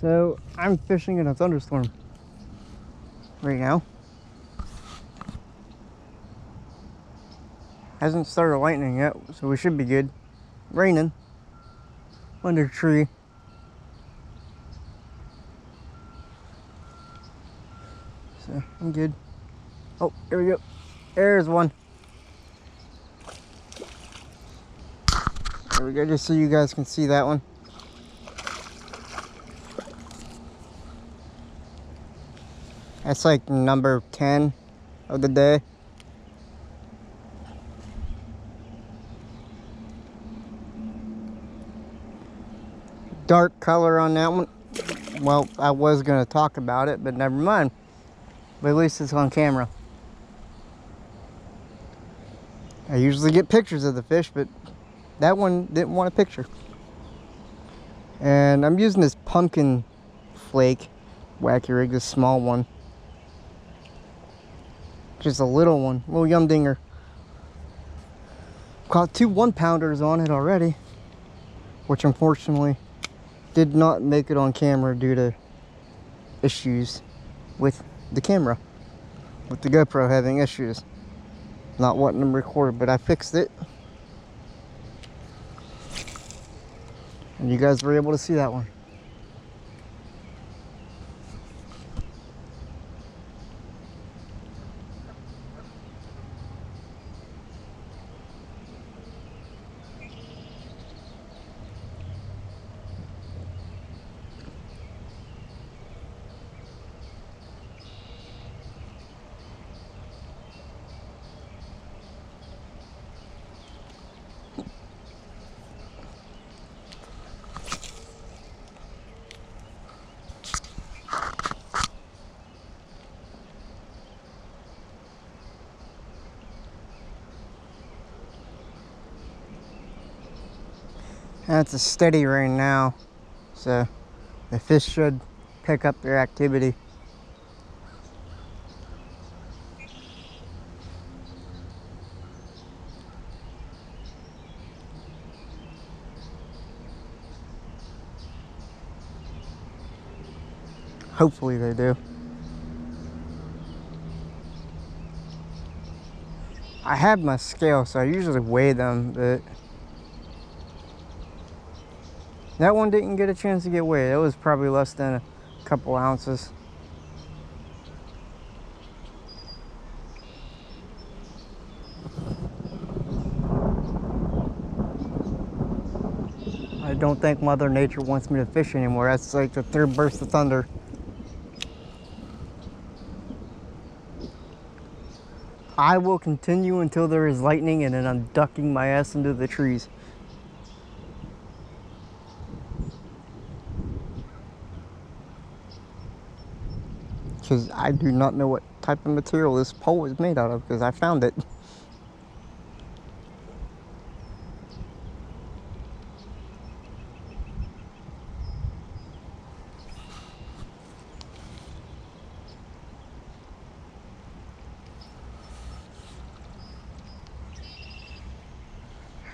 So I'm fishing in a thunderstorm right now. Hasn't started lightning yet, so we should be good. Raining under a tree. So I'm good. Oh, here we go. There's one. There we go, just so you guys can see that one. That's like number 10 of the day. Dark color on that one. Well, I was gonna talk about it, but never mind. But at least it's on camera. I usually get pictures of the fish, but that one didn't want a picture. And I'm using this pumpkin flake wacky rig, this small one. Just a little one, little yum dinger. Caught 2 1-pounders on it already, which unfortunately did not make it on camera due to issues with the camera, with the GoPro having issues, not wanting them recorded, but I fixed it. And you guys were able to see that one. And it's a steady rain now, so the fish should pick up their activity. Hopefully they do. I have my scale, so I usually weigh them, but that one didn't get a chance to get weighed. It was probably less than a couple ounces. I don't think Mother Nature wants me to fish anymore. That's like the 3rd burst of thunder. I will continue until there is lightning, and then I'm ducking my ass into the trees. Because I do not know what type of material this pole is made out of, because I found it.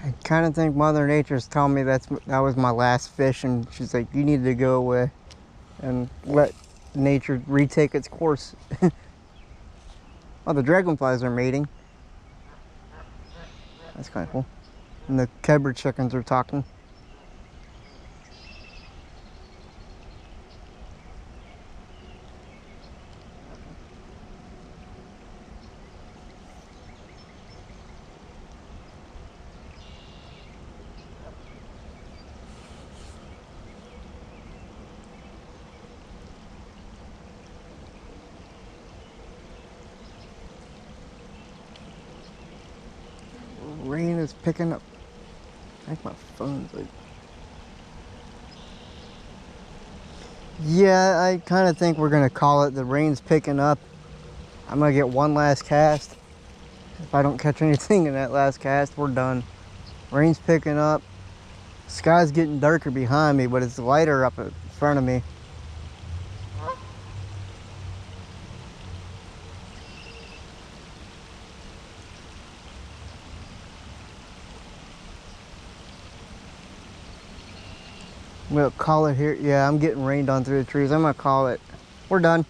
I kind of think Mother Nature's telling me that was my last fish, and she's like, you need to go away and let nature retake its course. Oh, the dragonflies are mating. That's kind of cool. And the Cobra chickens are talking. Rain is picking up. I think my phone's like... Yeah, I kind of think we're gonna call it. The rain's picking up. I'm gonna get one last cast. If I don't catch anything in that last cast, we're done. Rain's picking up. Sky's getting darker behind me, but it's lighter up in front of me. I'm gonna call it here. Yeah, I'm getting rained on through the trees. I'm gonna call it. We're done.